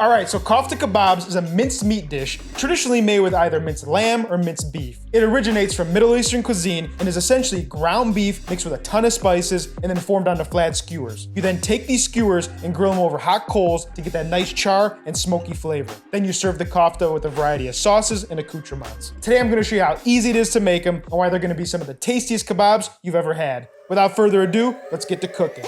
Alright, so Kofta Kebabs is a minced meat dish traditionally made with either minced lamb or minced beef. It originates from Middle Eastern cuisine and is essentially ground beef mixed with a ton of spices and then formed onto flat skewers. You then take these skewers and grill them over hot coals to get that nice char and smoky flavor. Then you serve the kofta with a variety of sauces and accoutrements. Today I'm going to show you how easy it is to make them and why they're going to be some of the tastiest kebabs you've ever had. Without further ado, let's get to cooking.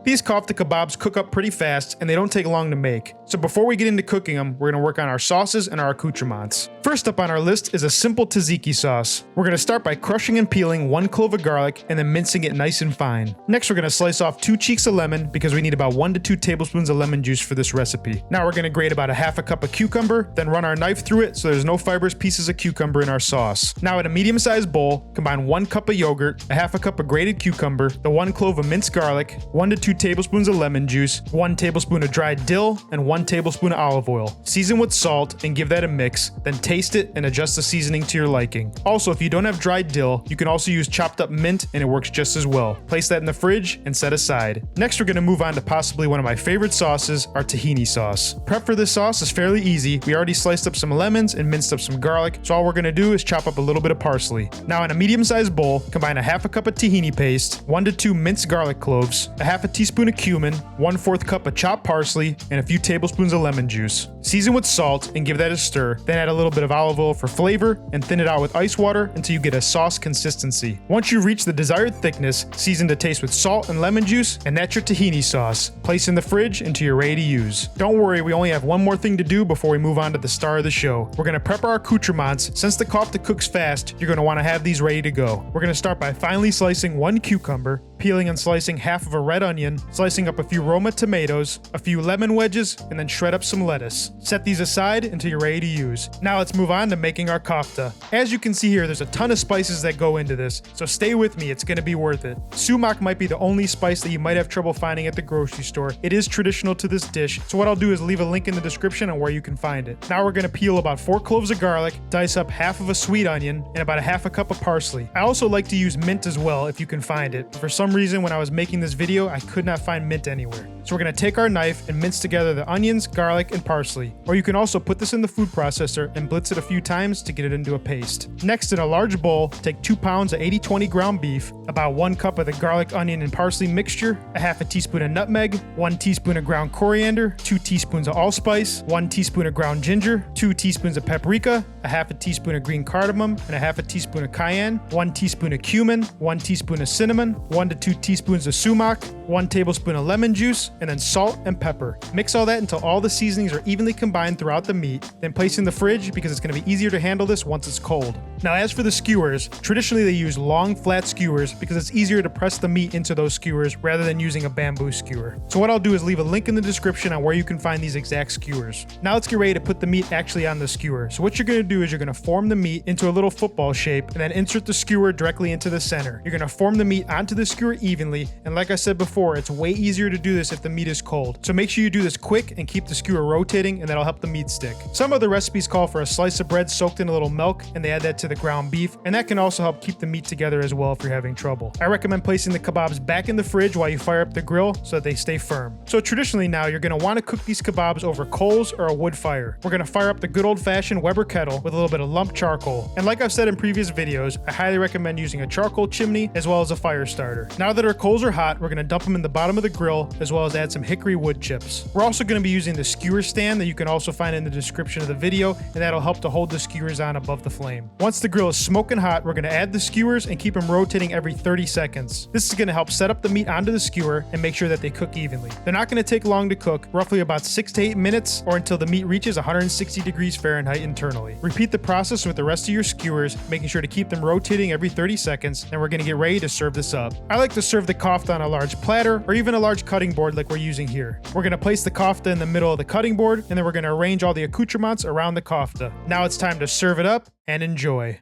These Kofta Kebabs cook up pretty fast and they don't take long to make. So before we get into cooking them, we're going to work on our sauces and our accoutrements. First up on our list is a simple tzatziki sauce. We're going to start by crushing and peeling 1 clove of garlic and then mincing it nice and fine. Next, we're going to slice off 2 cheeks of lemon because we need about 1 to 2 tablespoons of lemon juice for this recipe. Now we're going to grate about a half a cup of cucumber, then run our knife through it so there's no fibrous pieces of cucumber in our sauce. Now in a medium-sized bowl, combine 1 cup of yogurt, a half a cup of grated cucumber, the 1 clove of minced garlic, 1 to 2 tablespoons of lemon juice, 1 tablespoon of dried dill, and 1 tablespoon of olive oil. Season with salt and give that a mix, then taste it and adjust the seasoning to your liking. Also, if you don't have dried dill, you can also use chopped up mint and it works just as well. Place that in the fridge and set aside. Next, we're going to move on to possibly one of my favorite sauces, our tahini sauce. Prep for this sauce is fairly easy. We already sliced up some lemons and minced up some garlic, so all we're going to do is chop up a little bit of parsley. Now in a medium-sized bowl, combine a half a cup of tahini paste, 1 to 2 minced garlic cloves, a half a teaspoon of cumin, 1/4 cup of chopped parsley, and a few tablespoons of lemon juice. Season with salt and give that a stir, then add a little bit of olive oil for flavor and thin it out with ice water until you get a sauce consistency. Once you reach the desired thickness, season to taste with salt and lemon juice, and that's your tahini sauce. Place in the fridge until you're ready to use. Don't worry, we only have one more thing to do before we move on to the star of the show. We're going to prep our accoutrements. Since the kofta cooks fast, you're going to want to have these ready to go. We're going to start by finely slicing 1 cucumber, peeling and slicing half of a red onion, slicing up a few Roma tomatoes, a few lemon wedges, and then shred up some lettuce. Set these aside until you're ready to use. Now let's move on to making our kofta. As you can see here, there's a ton of spices that go into this, so stay with me, it's going to be worth it. Sumac might be the only spice that you might have trouble finding at the grocery store. It is traditional to this dish, so what I'll do is leave a link in the description on where you can find it. Now we're going to peel about 4 cloves of garlic, dice up half of a sweet onion, and about a half a cup of parsley. I also like to use mint as well if you can find it. For some reason, when I was making this video, I could not find mint anywhere. So we're going to take our knife and mince together the onions, garlic, and parsley. Or you can also put this in the food processor and blitz it a few times to get it into a paste. Next, in a large bowl, take 2 pounds of 80/20 ground beef, about 1 cup of the garlic, onion, and parsley mixture, a half a teaspoon of nutmeg, 1 teaspoon of ground coriander, 2 teaspoons of allspice, 1 teaspoon of ground ginger, 2 teaspoons of paprika, a half a teaspoon of green cardamom, and a half a teaspoon of cayenne, 1 teaspoon of cumin, 1 teaspoon of cinnamon, 1 to 2 teaspoons of sumac, 1 tablespoon of lemon juice, and then salt and pepper. Mix all that until all the seasonings are evenly combined throughout the meat, then place in the fridge because it's going to be easier to handle this once it's cold. Now as for the skewers, traditionally they use long flat skewers because it's easier to press the meat into those skewers rather than using a bamboo skewer. So what I'll do is leave a link in the description on where you can find these exact skewers. Now let's get ready to put the meat actually on the skewer. So what you're going to do is you're going to form the meat into a little football shape and then insert the skewer directly into the center. You're going to form the meat onto the skewer evenly, and like I said before, it's way easier to do this if the meat is cold. So make sure you do this quick and keep the skewer rotating, and that'll help the meat stick. Some other recipes call for a slice of bread soaked in a little milk, and they add that to the ground beef, and that can also help keep the meat together as well if you're having trouble. I recommend placing the kebabs back in the fridge while you fire up the grill so that they stay firm. So traditionally now, you're going to want to cook these kebabs over coals or a wood fire. We're going to fire up the good old-fashioned Weber kettle with a little bit of lump charcoal. And like I've said in previous videos, I highly recommend using a charcoal chimney as well as a fire starter. Now that our coals are hot, we're going to dump them in the bottom of the grill as well as add some hickory wood chips. We're also going to be using the skewer stand that you can also find in the description of the video, and that'll help to hold the skewers on above the flame. Once the grill is smoking hot, we're going to add the skewers and keep them rotating every 30 seconds. This is going to help set up the meat onto the skewer and make sure that they cook evenly. They're not going to take long to cook, roughly about 6 to 8 minutes, or until the meat reaches 160 degrees Fahrenheit internally. Repeat the process with the rest of your skewers, making sure to keep them rotating every 30 seconds, and we're going to get ready to serve this up. I like to serve the kofta on a large platter or even a large cutting board like we're using here. We're going to place the kofta in the middle of the cutting board, and then we're going to arrange all the accoutrements around the kofta. Now it's time to serve it up and enjoy.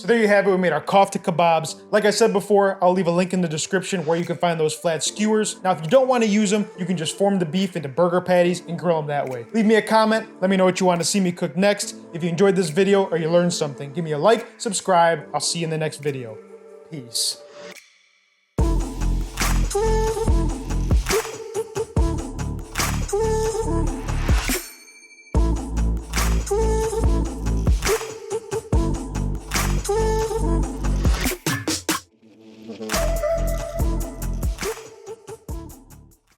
So there you have it, we made our Kofta Kebabs. Like I said before, I'll leave a link in the description where you can find those flat skewers. Now, if you don't want to use them, you can just form the beef into burger patties and grill them that way. Leave me a comment, let me know what you want to see me cook next. If you enjoyed this video or you learned something, give me a like, subscribe. I'll see you in the next video. Peace.